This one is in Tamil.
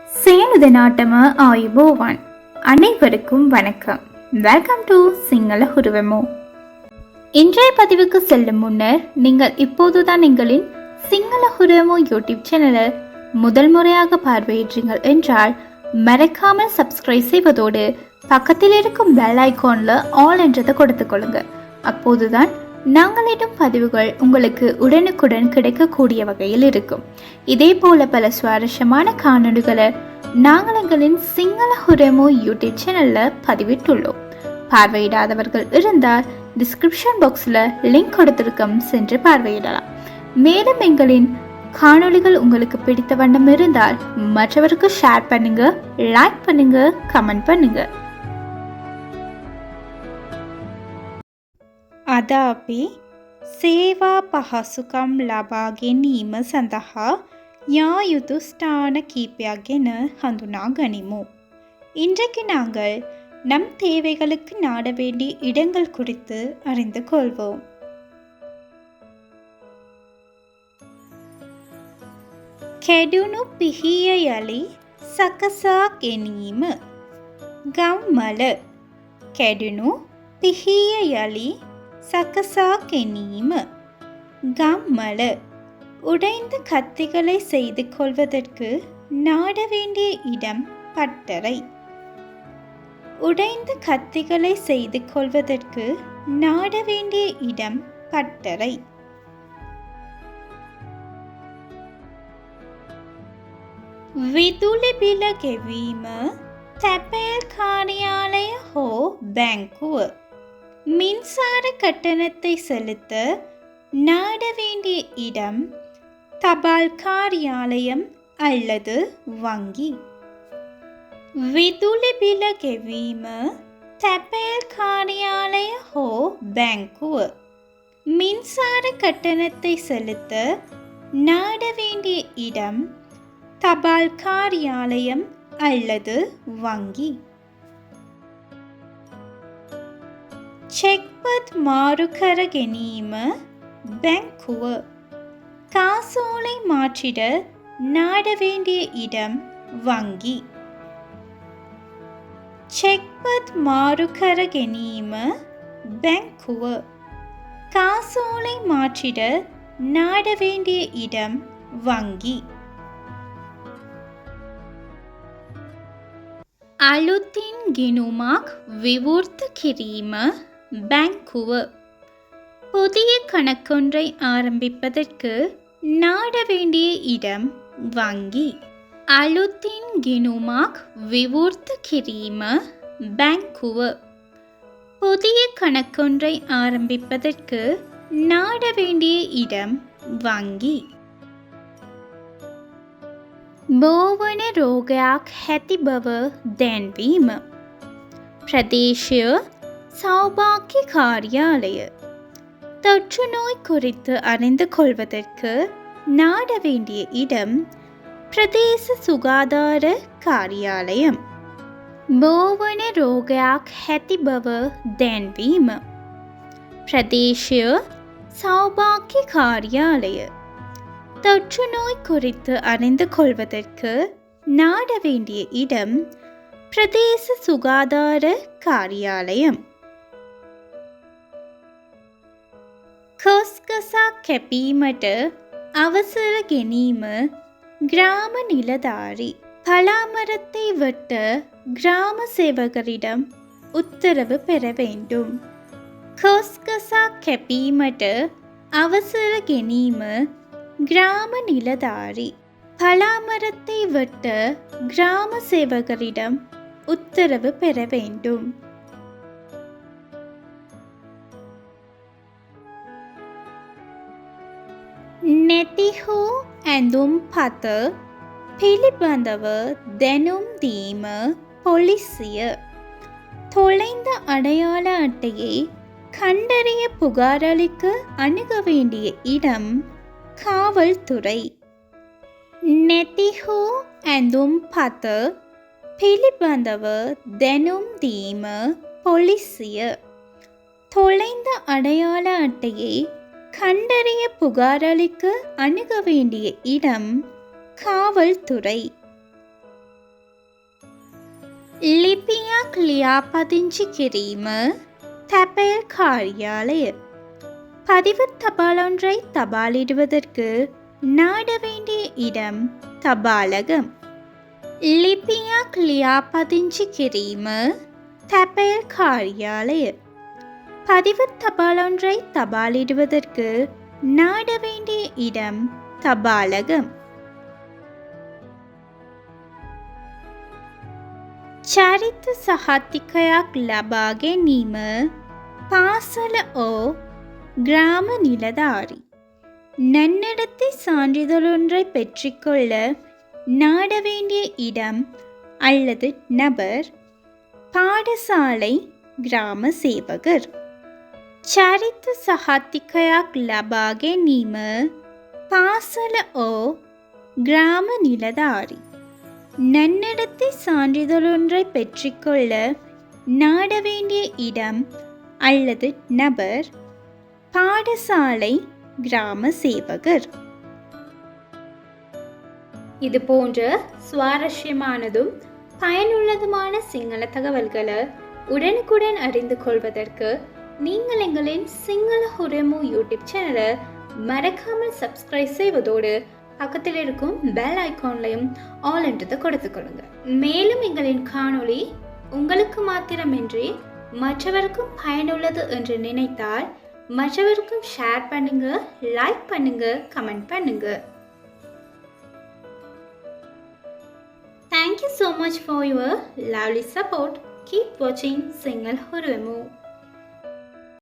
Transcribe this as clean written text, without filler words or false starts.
சேனுதனாட்டம ஆயுபோவான். அனைவருக்கும் வணக்கம். வெல்கம் டு சிங்கள உருவமோ. இன்றைய பதிவுக்கு செல்லும் முன்னர் நீங்கள் இப்போதுதான் எங்களின் சிங்கள உருவமோ யூடியூப் சேனலை முதல் முறையாக பார்வையிட்டீர்கள் என்றால் மறக்காமல் சப்ஸ்கிரைப் செய்வதோடு பக்கத்தில் இருக்கும் பெல் ஐகான்ல ஆல் என்றதை கொடுத்துக் கொள்ளுங்க. அப்போதுதான் நாங்களிடும் பதிவுகள் உங்களுக்கு உடனுக்குடன் கிடைக்கக்கூடிய வகையில் இருக்கும். இதே போல பல சுவாரஸ்யமான காணொலிகளை நாங்கள் எங்களின் சிங்கள உரமோ யூடியூப் சேனல்ல பதிவிட்டுள்ளோம். பார்வையிடாதவர்கள் இருந்தால் டிஸ்கிரிப்ஷன் பாக்ஸ்ல லிங்க் கொடுத்திருக்கும், சென்று பார்வையிடலாம். மேலும் எங்களின் காணொலிகள் உங்களுக்கு பிடித்த வண்ணம் இருந்தால் மற்றவருக்கு ஷேர் பண்ணுங்க, லைக் பண்ணுங்க, கமெண்ட் பண்ணுங்க. අදාපි සේවා පහසුකම් ලබා ගැනීම සඳහා යා යුතු ස්ථාන කීපයක් ගැන හඳුනා ගනිමු. இன்றைக்கு நாங்கள் நம் தேவைகளுக்கு நாட வேண்டிய இடங்கள் குறித்து அறிந்து கொள்வோம். කැඩුණු පිහිය යලි සකසා ගැනීම. ගම්මල කැඩුණු පිහිය යලි சகசா கெனீம. கம்மல உடைந்த கத்திகளை செய்து கொள்வதற்கு நாட வேண்டிய இடம் பட்டறை. உடைந்த கத்திகளை செய்து கொள்வதற்கு நாட வேண்டிய இடம் பட்டறை. විදුලි බිල ගෙවීම තැපැල් කාර්යාලය හෝ බැංකුව. மின்சார கட்டணத்தை செலுத்த நாட வேண்டிய இடம் தபால் காரியாலயம் அல்லது வங்கி. විදුලි බිල ගෙවීම තැපැල් කාර්යාලය හෝ බැංකුව. மின்சார கட்டணத்தை செலுத்த நாட வேண்டிய இடம் தபால் காரியாலயம் அல்லது வங்கி. චෙක්පත් මාරු කර ගැනීම බැංකුව. காசோலை மாற்றிட நாட வேண்டிய இடம் வங்கி. චෙක්පත් මාරු කර ගැනීම බැංකුව. காசோலை மாற்றிட நாட வேண்டிய இடம் வங்கி. අලුතින් ගිණුමක් විවෘත කිරීම බැංකුව. புதிய கணக்கொன்றை ஆரம்பிப்பதற்கு நாட வேண்டிய இடம் வங்கி. அலுத்தின் கிணுமாக் விவூர்த்த கிரீம பேங்குவ. புதிய கணக்கொன்றை ஆரம்பிப்பதற்கு நாட வேண்டிய இடம் வங்கி. බෝවන රෝගයක් හැති බව දැන්වීම. பிரதேசிய சௌபாக்கிய காரியாலய. தொற்று நோய் குறித்து அறிந்து கொள்வதற்கு நாட வேண்டிய இடம் பிரதேச சுகாதார காரியாலயம். බෝවන රෝගයක් හැති බව දැන්වීම. பிரதேசிய சௌபாக்கிய காரியாலய. தொற்று நோய் குறித்து அறிந்து கொள்வதற்கு நாட வேண்டிய இடம் பிரதேச சுகாதார காரியாலயம். කොස්ගසක් කැපීමට අවසර ගැනීම கிராம நிலதாரி. பலாமரத்தை வெட்ட கிராம சேவகரிடம் உத்தரவு பெற வேண்டும். කොස්ගසක් කැපීමට අවසර ගැනීම கிராம நிலதாரி. பலாமரத்தை வெட்ட கிராம சேவகரிடம் உத்தரவு பெற வேண்டும். නැති හෝ ඇඳුම් පත පිළිබඳව දැනුම් දීම பொலிசிய. தொலைந்த அடையாள அட்டையை கண்டறிய புகாரளிக்க அணுக வேண்டிய இடம் காவல்துறை. නැති හෝ ඇඳුම් පත පිළිබඳව දැනුම් දීම பொலிசிய. தொலைந்த அடையாள அட்டையை கண்டறிய புகாரளிக்க அணுக வேண்டிய இடம் காவல்துறை. ලිපියක් ලියාපදිංචි කිරීම තැපැල් කාර්යාලය. பதிவு தபாலொன்றை தபாலிடுவதற்கு நாட வேண்டிய இடம் தபாலகம். ලිපියක් ලියාපදිංචි කිරීම තැපැල් කාර්යාලය. பதிவு தபாலொன்றை தபாலிடுவதற்கு நாட வேண்டிய இடம் தபாலகம். චරිත සහතිකයක් ලබා ගැනීම පාසල ஓ கிராம நிலதாரி. நன்னடத்தை சான்றிதழொன்றை பெற்றுக்கொள்ள நாட வேண்டிய இடம் அல்லது நபர் பாடசாலை கிராம சேவகர். චරිත සහතිකයක් ලබා ගැනීම පාසල ஓ கிராம நிலதாரி. நன்னடத்தை சான்றிதழொன்றை பெற்றுக்கொள்ள நாட வேண்டிய இடம் அல்லது நபர் பாடசாலை கிராம சேவகர். இது போன்ற சுவாரஸ்யமானதும் பயனுள்ளதுமான சிங்கள தகவல்களை உடனுக்குடன் அறிந்து கொள்வதற்கு நீங்கள் எங்களின் சிங்கள ஹுரமு யூடியூப் சேனலை மறக்காமல் சப்ஸ்கிரைப் செய்வதோடு பக்கத்தில் இருக்கும் பெல் ஐகான்லையும் ஆல் என்றதை கொடுத்துக்கொள்ளுங்க. மேலும் எங்களின் காணொளி உங்களுக்கு மாத்திரமின்றி மற்றவருக்கும் பயனுள்ளது என்று நினைத்தால் மற்றவருக்கும் ஷேர் பண்ணுங்க, லைக் பண்ணுங்க, கமெண்ட் பண்ணுங்க. Thank you so much for your lovely support. Keep watching Single Hurvemu.